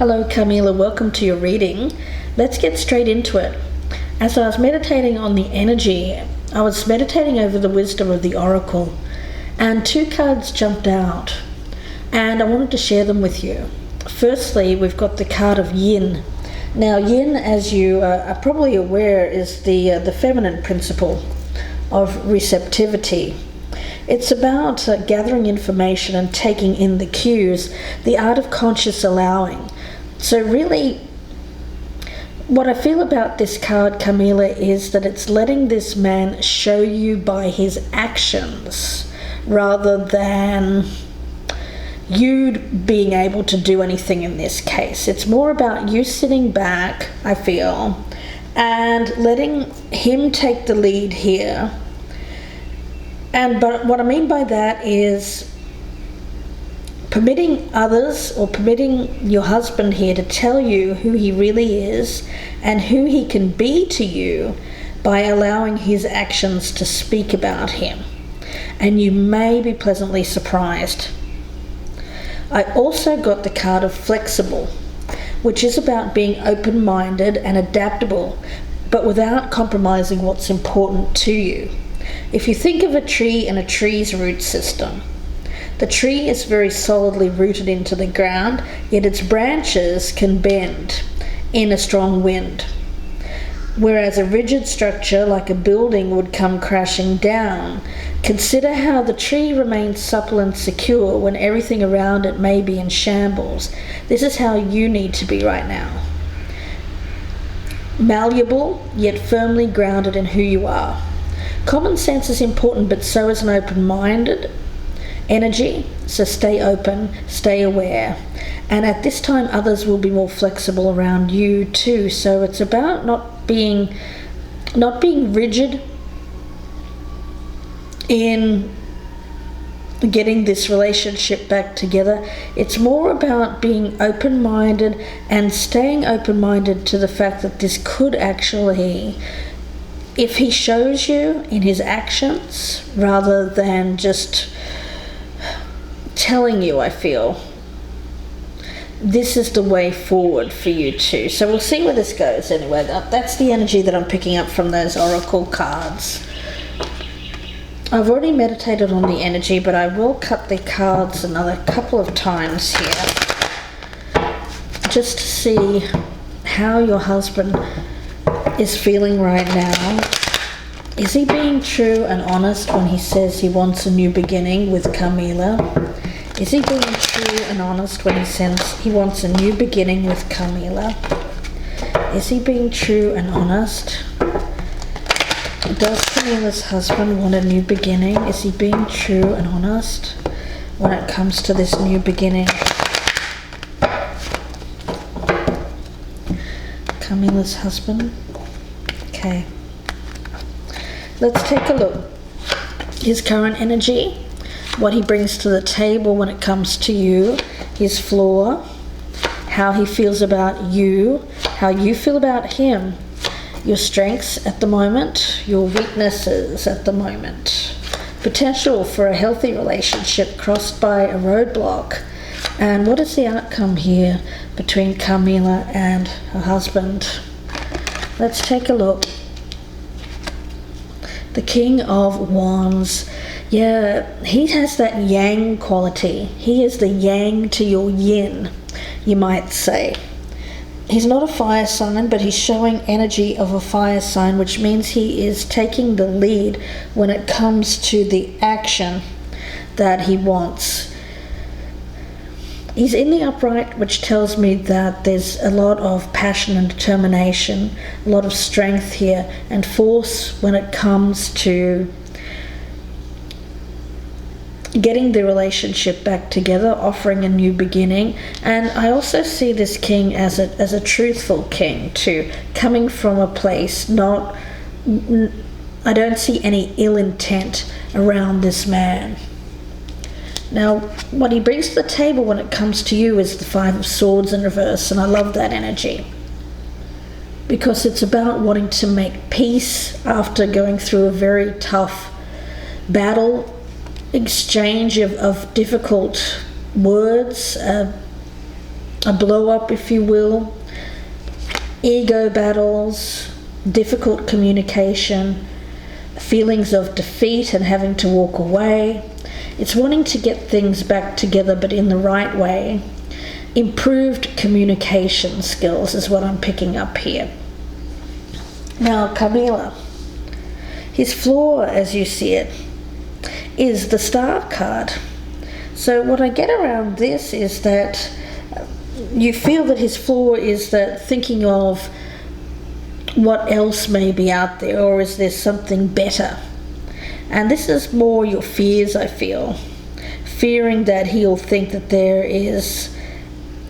Hello Carmela, welcome to your reading. Let's get straight into it. As I was meditating on the energy, I was meditating over the wisdom of the oracle, and two cards jumped out, and I wanted to share them with you. Firstly, we've got the card of yin. Now yin, as you are probably aware, is the feminine principle of receptivity. It's about gathering information and taking in the cues, the art of conscious allowing. So really, what I feel about this card, Carmela, is that it's letting this man show you by his actions rather than you being able to do anything in this case. It's more about you sitting back, I feel, and letting him take the lead here. But what I mean by that is permitting others, or permitting your husband here, to tell you who he really is and who he can be to you by allowing his actions to speak about him. And you may be pleasantly surprised. I also got the card of flexible, which is about being open-minded and adaptable, but without compromising what's important to you. If you think of a tree and a tree's root system, the tree is very solidly rooted into the ground, yet its branches can bend in a strong wind. Whereas a rigid structure like a building would come crashing down. Consider how the tree remains supple and secure when everything around it may be in shambles. This is how you need to be right now. Malleable, yet firmly grounded in who you are. Common sense is important, but so is an open-minded energy, so stay open, stay aware. And at this time, others will be more flexible around you too. So it's about not being rigid in getting this relationship back together. It's more about being open-minded and staying open-minded to the fact that this could actually, if he shows you in his actions rather than just telling you, I feel this is the way forward for you too. So we'll see where this goes anyway. That's the energy that I'm picking up from those oracle cards. I've already meditated on the energy, but I will cut the cards another couple of times here just to see how your husband is feeling right now. Is he being true and honest when he says he wants a new beginning with Carmela? Is he being true and honest when he says he wants a new beginning with Carmela? Is he being true and honest? Does Carmela's husband want a new beginning? Is he being true and honest when it comes to this new beginning? Carmela's husband? Okay. Let's take a look. His current energy, what he brings to the table when it comes to you, his flaw, how he feels about you, how you feel about him, your strengths at the moment, your weaknesses at the moment, potential for a healthy relationship crossed by a roadblock, and what is the outcome here between Carmela and her husband. Let's take a look. The King of Wands. Yeah, he has that yang quality. He is the yang to your yin, you might say. He's not a fire sign, but he's showing energy of a fire sign, which means he is taking the lead when it comes to the action that he wants. He's in the upright, which tells me that there's a lot of passion and determination, a lot of strength here and force when it comes to getting the relationship back together, offering a new beginning. And I also see this king as a truthful king too, coming from a place I don't see any ill intent around this man. Now, what he brings to the table when it comes to you is the Five of Swords in reverse, and I love that energy because it's about wanting to make peace after going through a very tough battle, exchange of difficult words, a blow up, if you will, ego battles, difficult communication, feelings of defeat and having to walk away. It's wanting to get things back together, but in the right way. Improved communication skills is what I'm picking up here. Now, Carmela, his flaw, as you see it, is the Star card. So what I get around this is that you feel that his flaw is that thinking of what else may be out there, or is there something better? And this is more your fears, I feel. Fearing that he'll think that there is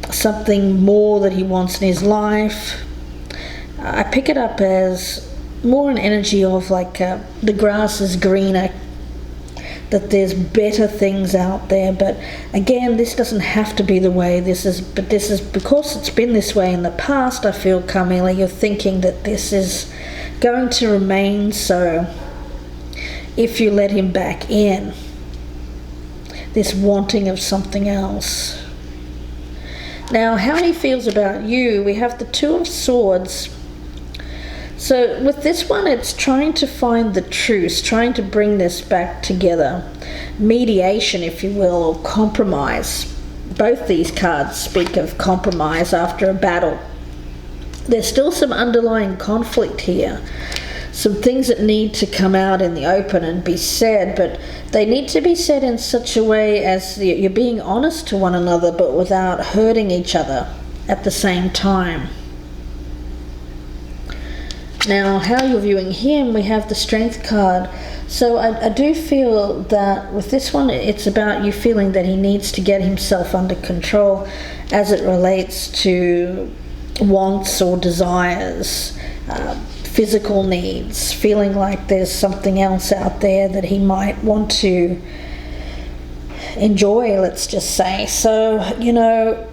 something more that he wants in his life. I pick it up as more an energy of like the grass is greener, that there's better things out there. But again, this doesn't have to be the way this is, but this is because it's been this way in the past. I feel, Carmela, you're thinking that this is going to remain so if you let him back in, this wanting of something else. Now, how he feels about you, we have the Two of Swords. So with this one, it's trying to find the truce, trying to bring this back together. Mediation, if you will, or compromise. Both these cards speak of compromise after a battle. There's still some underlying conflict here. Some things that need to come out in the open and be said, but they need to be said in such a way as you're being honest to one another, but without hurting each other at the same time. Now, how you're viewing him, we have the Strength card. So I do feel that with this one, it's about you feeling that he needs to get himself under control as it relates to wants or desires, physical needs, feeling like there's something else out there that he might want to enjoy, let's just say. So, you know,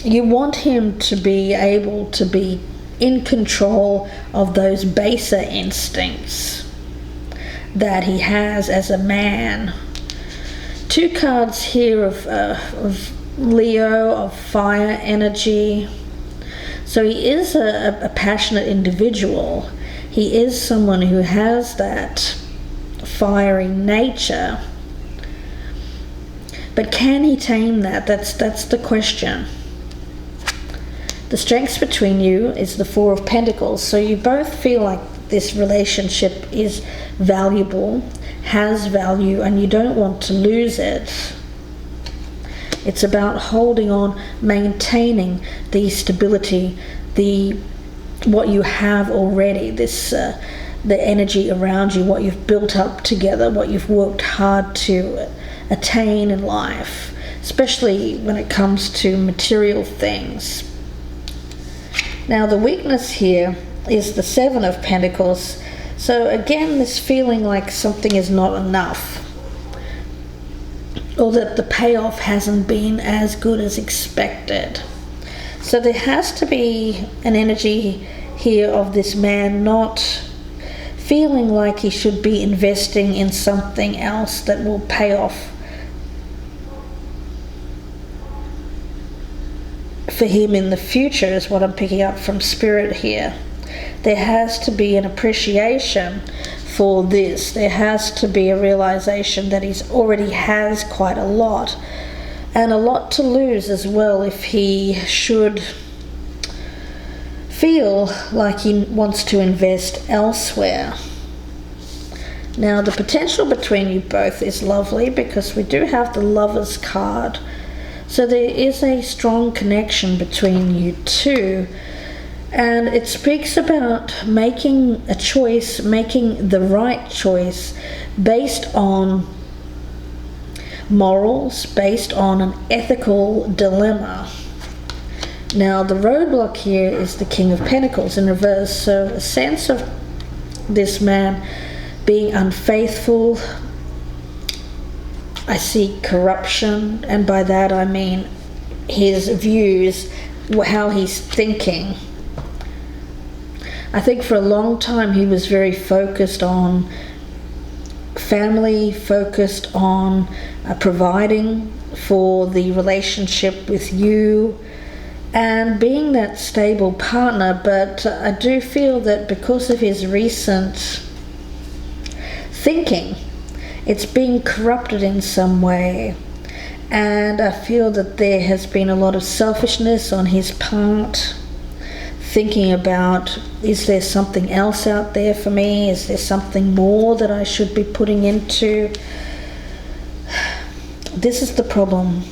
you want him to be able to be in control of those baser instincts that he has as a man. Two cards here of Leo, of fire energy. So he is a passionate individual. He is someone who has that fiery nature. But can he tame that? That's the question. The strengths between you is the Four of Pentacles. So you both feel like this relationship is valuable, has value, and you don't want to lose it. It's about holding on, maintaining the stability, what you have already, this the energy around you, what you've built up together, what you've worked hard to attain in life, especially when it comes to material things. Now, the weakness here is the Seven of Pentacles. So again, this feeling like something is not enough, or that the payoff hasn't been as good as expected. So there has to be an energy here of this man not feeling like he should be investing in something else that will pay off for him in the future, is what I'm picking up from Spirit here. There has to be an appreciation for this. There has to be a realization that he's already has quite a lot, and a lot to lose as well if he should feel like he wants to invest elsewhere. Now, the potential between you both is lovely because we do have the Lovers card. So there is a strong connection between you two, and it speaks about making a choice, making the right choice based on morals, based on an ethical dilemma. Now, the roadblock here is the King of Pentacles in reverse, so a sense of this man being unfaithful. I see corruption, and by that I mean his views, how he's thinking. I think for a long time he was very focused on family, focused on providing for the relationship with you and being that stable partner, but I do feel that because of his recent thinking, it's being corrupted in some way. And I feel that there has been a lot of selfishness on his part, thinking about, is there something else out there for me? Is there something more that I should be putting into? This is the problem.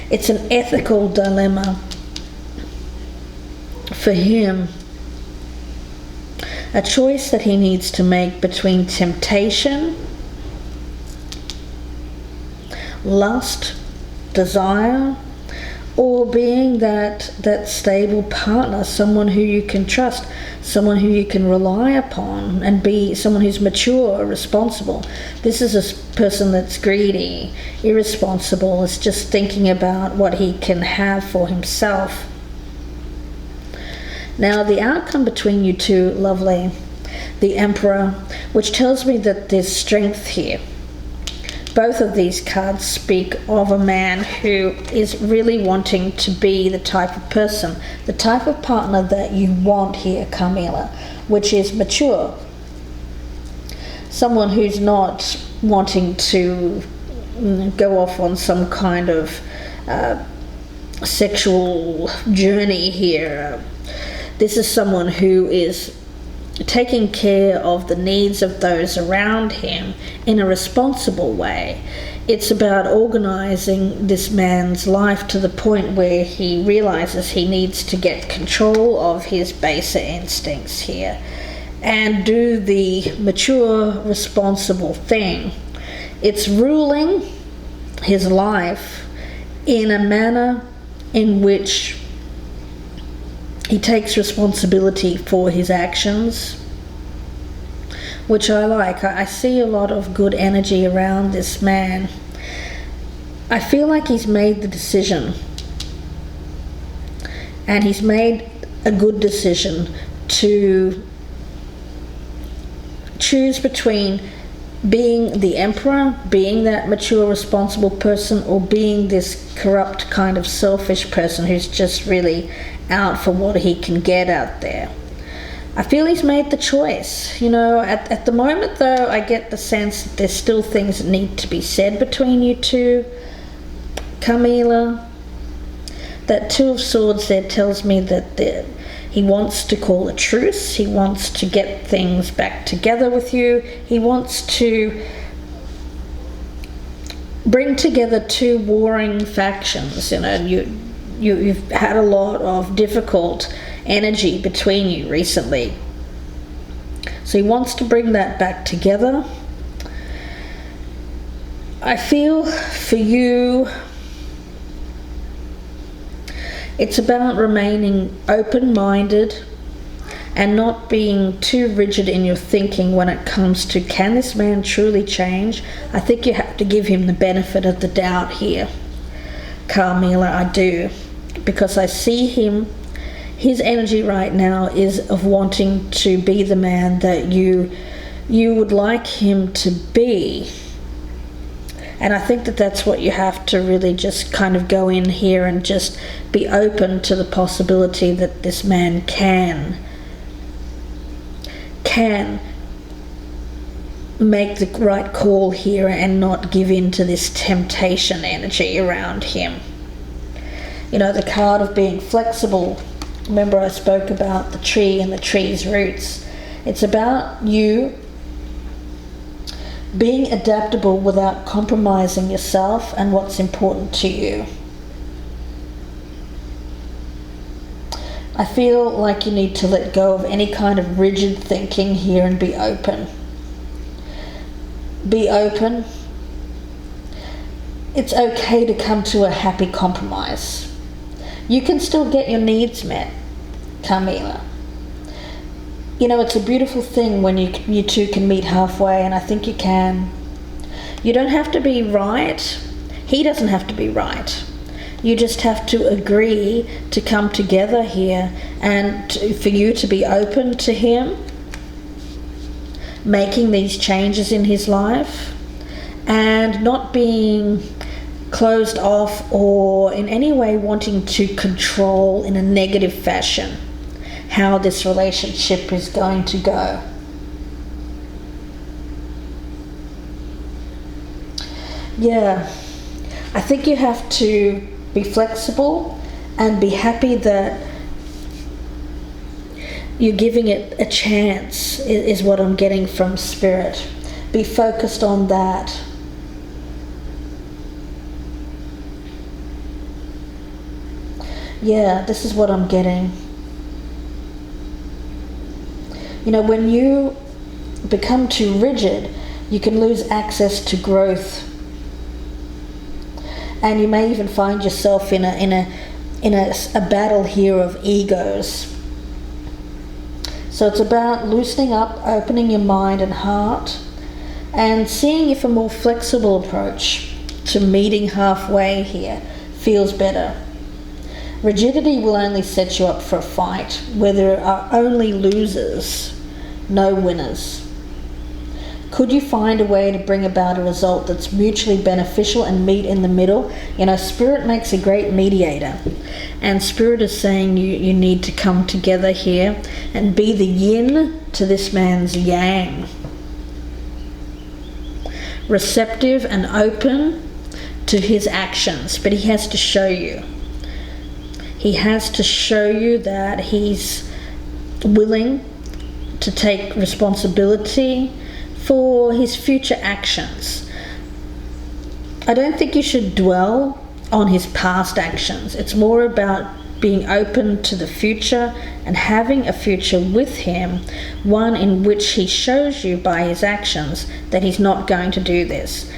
It's an ethical dilemma for him. A choice that he needs to make between temptation, lust, desire, or being that stable partner, someone who you can trust, someone who you can rely upon, and be someone who's mature, responsible. This is a person that's greedy, irresponsible, is just thinking about what he can have for himself. Now, the outcome between you two, lovely, the Emperor, which tells me that there's strength here. Both of these cards speak of a man who is really wanting to be the type of person, the type of partner that you want here, Carmela, which is mature. Someone who's not wanting to go off on some kind of sexual journey here. This is someone who is taking care of the needs of those around him in a responsible way. It's about organizing this man's life to the point where he realizes he needs to get control of his baser instincts here and do the mature, responsible thing. It's ruling his life in a manner in which he takes responsibility for his actions, which I like. I see a lot of good energy around this man. I feel like he's made the decision, and he's made a good decision to choose between being the Emperor, being that mature, responsible person, or being this corrupt kind of selfish person who's just really out for what he can get out there. I feel he's made the choice. You know, at the moment though, I get the sense that there's still things that need to be said between you two, Carmela. That Two of Swords there tells me that he wants to call a truce. He wants to get things back together with you. He wants to bring together two warring factions. You know, you've had a lot of difficult energy between you recently. So he wants to bring that back together. I feel for you, it's about remaining open-minded and not being too rigid in your thinking when it comes to, can this man truly change? I think you have to give him the benefit of the doubt here, Carmela. I do, because I see him, his energy right now is of wanting to be the man that you would like him to be. And I think that that's what you have to really just kind of go in here and just be open to the possibility that this man can make the right call here and not give in to this temptation energy around him. You know, the card of being flexible. Remember I spoke about the tree and the tree's roots. It's about you being adaptable without compromising yourself and what's important to you. I feel like you need to let go of any kind of rigid thinking here and be open. Be open. It's okay to come to a happy compromise. You can still get your needs met, Carmela. You know, it's a beautiful thing when you two can meet halfway, and I think you can. You don't have to be right. He doesn't have to be right. You just have to agree to come together here and for you to be open to him making these changes in his life and not being closed off or in any way wanting to control in a negative fashion how this relationship is going to go. Yeah, I think you have to be flexible and be happy that you're giving it a chance, is what I'm getting from Spirit. Be focused on that. Yeah, this is what I'm getting. You know, when you become too rigid, you can lose access to growth. And you may even find yourself in a battle here of egos. So it's about loosening up, opening your mind and heart, and seeing if a more flexible approach to meeting halfway here feels better. Rigidity will only set you up for a fight where there are only losers, no winners. Could you find a way to bring about a result that's mutually beneficial and meet in the middle? You know, Spirit makes a great mediator. And Spirit is saying you need to come together here and be the yin to this man's yang. Receptive and open to his actions, but he has to show you. He has to show you that he's willing to take responsibility for his future actions. I don't think you should dwell on his past actions. It's more about being open to the future and having a future with him, one in which he shows you by his actions that he's not going to do this.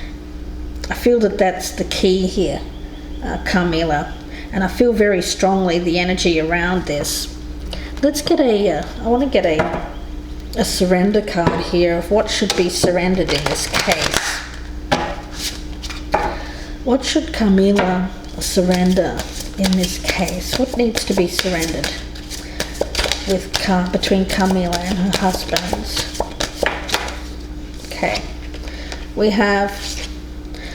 I feel that that's the key here, Carmela, and I feel very strongly the energy around this. Let's get I want to get a surrender card here of what should be surrendered in this case. What should Carmela surrender in this case? What needs to be surrendered between Carmela and her husband? Okay, we have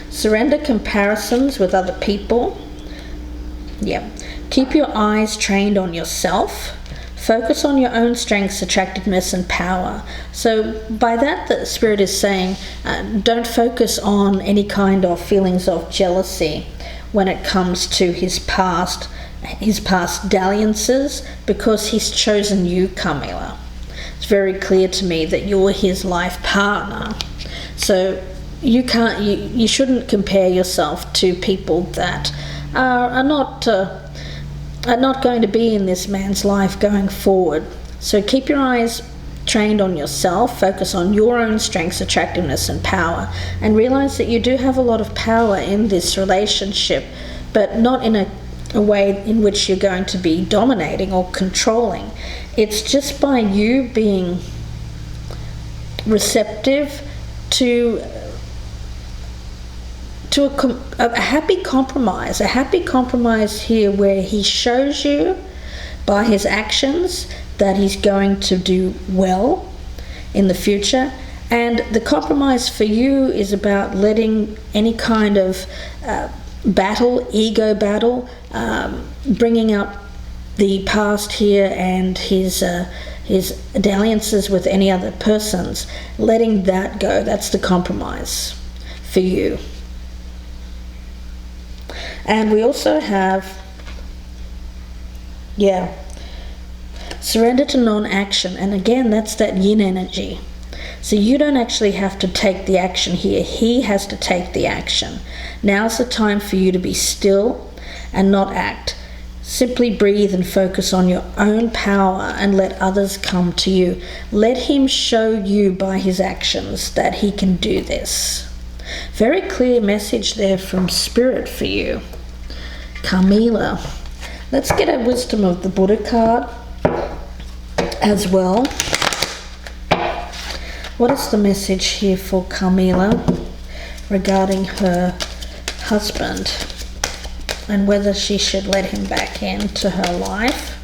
surrender comparisons with other people. Yeah, keep your eyes trained on yourself. Focus on your own strengths, attractiveness, and power. So by that, the Spirit is saying, don't focus on any kind of feelings of jealousy when it comes to his past dalliances, because he's chosen you, Carmela. It's very clear to me that you're his life partner. So you shouldn't compare yourself to people that are not going to be in this man's life going forward. So keep your eyes trained on yourself, focus on your own strengths, attractiveness and power, and realize that you do have a lot of power in this relationship, but not in a way in which you're going to be dominating or controlling. It's just by you being receptive to a happy compromise here, where he shows you by his actions that he's going to do well in the future. And the compromise for you is about letting any kind of ego battle, bringing up the past here and his dalliances with any other persons, letting that go. That's the compromise for you. And we also have, surrender to non-action. And again, that's that yin energy. So you don't actually have to take the action here. He has to take the action. Now's the time for you to be still and not act. Simply breathe and focus on your own power and let others come to you. Let him show you by his actions that he can do this. Very clear message there from Spirit for you, Carmela. Let's get a Wisdom of the Buddha card as well. What is the message here for Carmela regarding her husband and whether she should let him back into her life?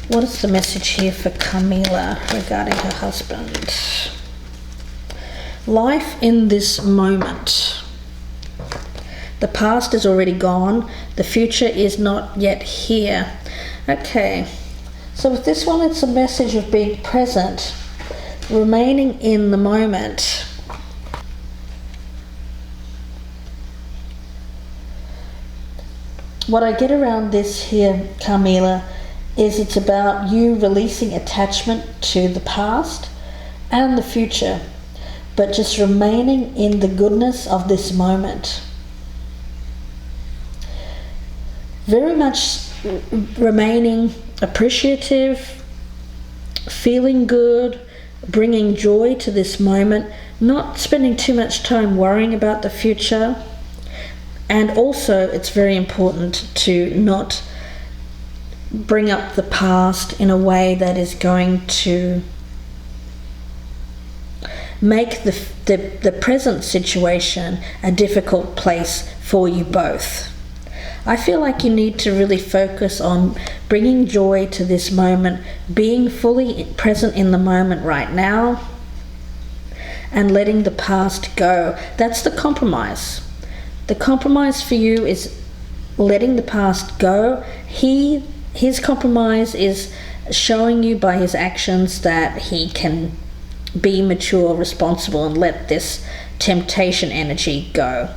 What is the message here for Carmela regarding her husband? Life in this moment. The past is already gone. The future is not yet here. Okay, so with this one, it's a message of being present, remaining in the moment. What I get around this here, Carmela, is it's about you releasing attachment to the past and the future, but just remaining in the goodness of this moment. Very much remaining appreciative, feeling good, bringing joy to this moment, not spending too much time worrying about the future. And also, it's very important to not bring up the past in a way that is going to make the present situation a difficult place for you both. I feel like you need to really focus on bringing joy to this moment, being fully present in the moment right now, and letting the past go. That's the compromise. The compromise for you is letting the past go. His compromise is showing you by his actions that he can be mature, responsible, and let this temptation energy go.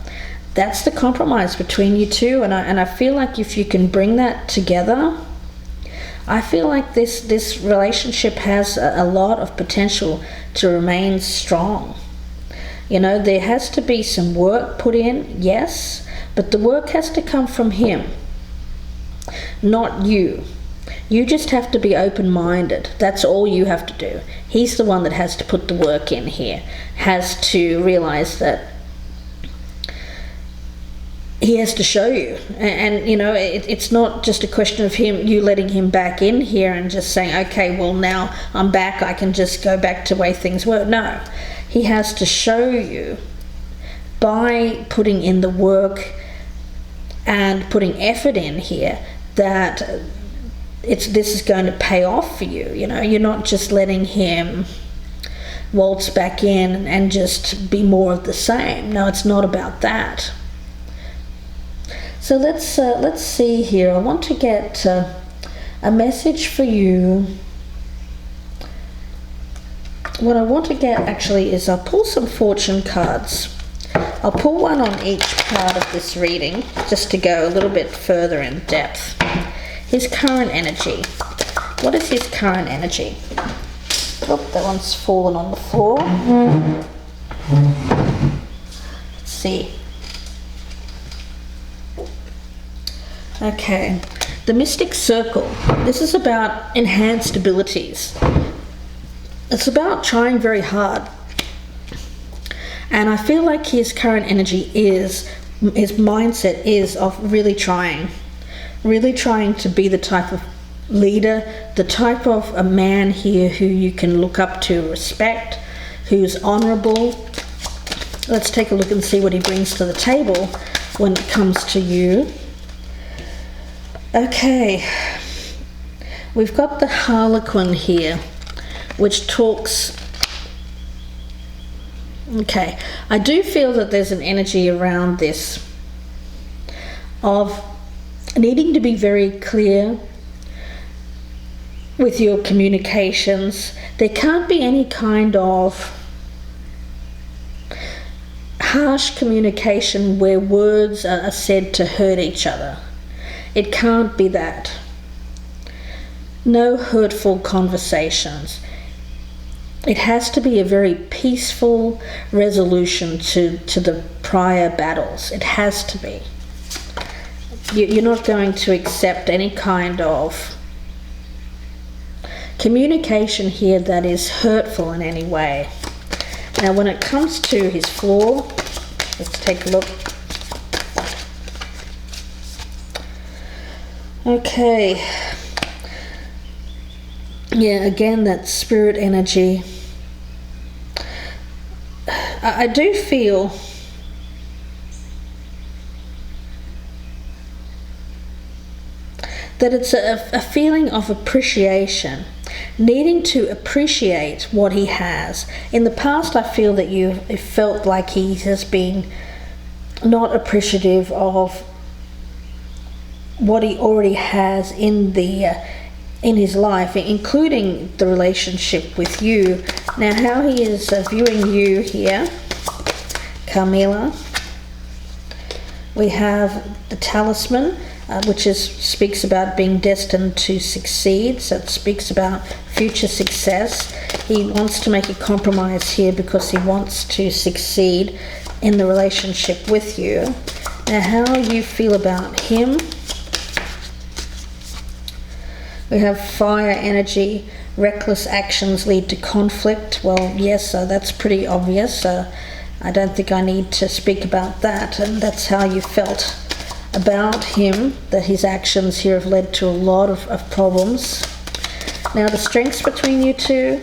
That's the compromise between you two, and I feel like if you can bring that together, I feel like this relationship has a lot of potential to remain strong. You know, there has to be some work put in, yes, but the work has to come from him, not you. You just have to be open-minded. That's all you have to do. He's the one that has to put the work in here, has to realize that he has to show you. And you know, it's not just a question of you letting him back in here and just saying, okay, well, now I'm back, I can just go back to the way things were. No, he has to show you by putting in the work and putting effort in here that this is going to pay off for you. You know, you're not just letting him waltz back in and just be more of the same. No, it's not about that. So let's see here. I want to get a message for you. What I want to get actually is I'll pull some fortune cards. I'll pull one on each part of this reading just to go a little bit further in depth. His current energy. What is his current energy? Oh, that one's fallen on the floor. Let's see. Okay, the Mystic Circle. This is about enhanced abilities. It's about trying very hard. And I feel like his current energy his mindset is of really trying to be the type of leader, the type of a man here who you can look up to, respect, who's honorable. Let's take a look and see what he brings to the table when it comes to you. Okay, we've got the Harlequin here, which talks. Okay, I do feel that there's an energy around this of needing to be very clear with your communications. There can't be any kind of harsh communication where words are said to hurt each other. It can't be that. No hurtful conversations. It has to be a very peaceful resolution to the prior battles. It has to be. You're not going to accept any kind of communication here that is hurtful in any way. Now, when it comes to his flaw, let's take a look. Okay. Yeah, again, that spirit energy. I do feel that it's a feeling of appreciation, needing to appreciate what he has. In the past, I feel that you felt like he has been not appreciative of what he already has in his life, including the relationship with you. Now, how he is viewing you here, Carmela. We have the talisman, which speaks about being destined to succeed. So it speaks about future success. He wants to make a compromise here because he wants to succeed in the relationship with you. Now, how you feel about him. We have fire energy. Reckless actions lead to conflict. Well, yes, so that's pretty obvious. I don't think I need to speak about that. And that's how you felt about him, that his actions here have led to a lot of problems. Now, the strengths between you two.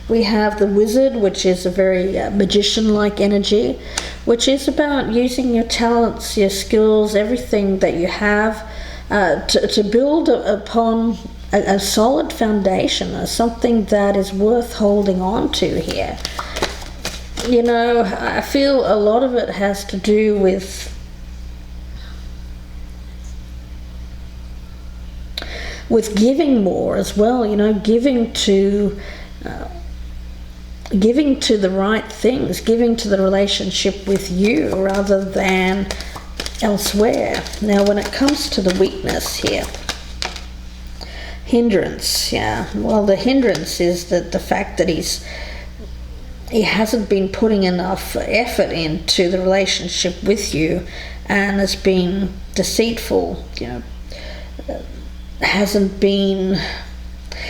We have the wizard, which is a very magician-like energy, which is about using your talents, your skills, everything that you have to build upon a solid foundation, something that is worth holding on to here. You know, I feel a lot of it has to do with giving more as well, you know, giving to the right things, giving to the relationship with you rather than elsewhere. Now, when it comes to the weakness here, hindrance, yeah, well, the hindrance is that the fact that he hasn't been putting enough effort into the relationship with you and has been deceitful, you know,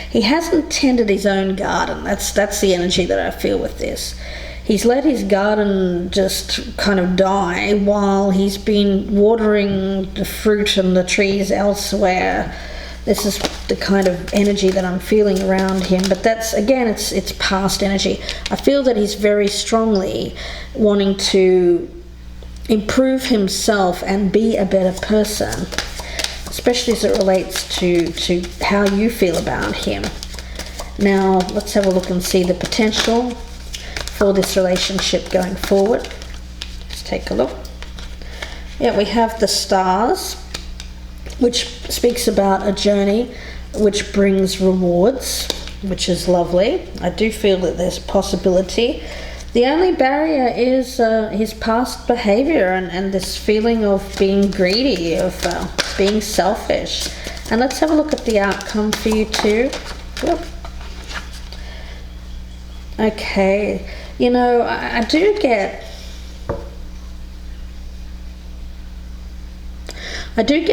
he hasn't tended his own garden. That's the energy that I feel with this. He's let his garden just kind of die while he's been watering the fruit and the trees elsewhere. This is the kind of energy that I'm feeling around him. But that's, again, it's past energy. I feel that he's very strongly wanting to improve himself and be a better person, especially as it relates to how you feel about him. Now, let's have a look and see the potential for this relationship going forward. Let's take a look. Yeah, we have the stars, which speaks about a journey which brings rewards, which is lovely. I do feel that there's possibility. The only barrier is his past behavior and this feeling of being greedy, of being selfish. And let's have a look at the outcome for you too. Yep. Okay, you know, I do get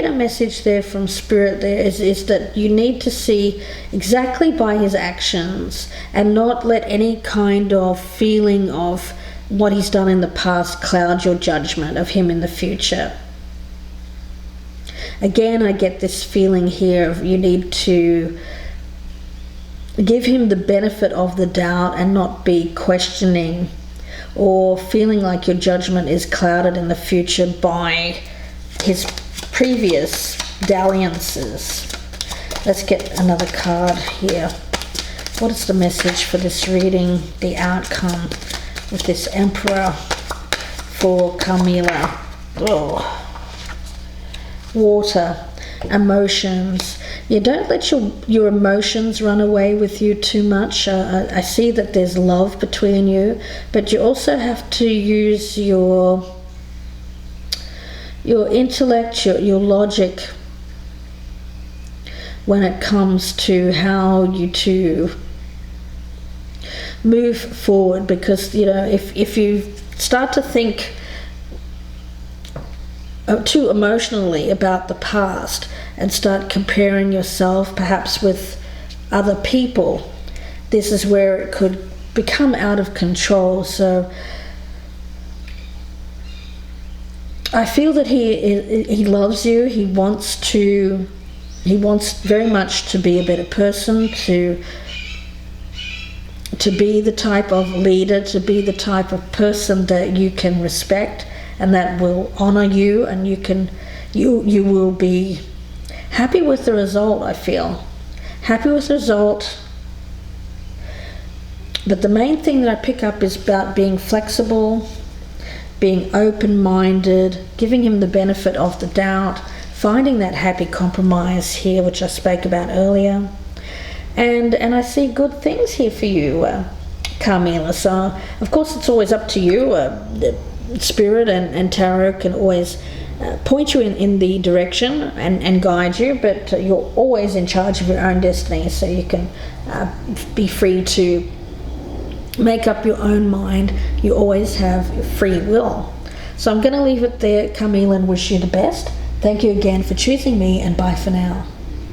a message there from Spirit. There is that you need to see exactly by his actions and not let any kind of feeling of what he's done in the past cloud your judgment of him in the future. Again, I get this feeling here of you need to give him the benefit of the doubt and not be questioning or feeling like your judgment is clouded in the future by his previous dalliances. Let's get another card here. What is the message for this reading, the outcome with this Emperor for Carmela? Oh. Water, emotions. You don't let your emotions run away with you too much. I see that there's love between you, but you also have to use your intellect, your logic when it comes to how you two move forward, because you know if you start to think too emotionally about the past and start comparing yourself perhaps with other people, this is where it could become out of control. So I feel that he loves you. He wants very much to be a better person, to be the type of leader, to be the type of person that you can respect and that will honor you, and you will be happy with the result. I feel happy with the result. But the main thing that I pick up is about being flexible, being open-minded, giving him the benefit of the doubt, finding that happy compromise here, which I spoke about earlier. And I see good things here for you, Carmela. So, of course, it's always up to you. The Spirit and Tarot can always point you in the direction and guide you, but you're always in charge of your own destiny, so you can be free to make up your own mind. You always have free will. So I'm going to leave it there, Carmela, and wish you the best. Thank you again for choosing me, and bye for now.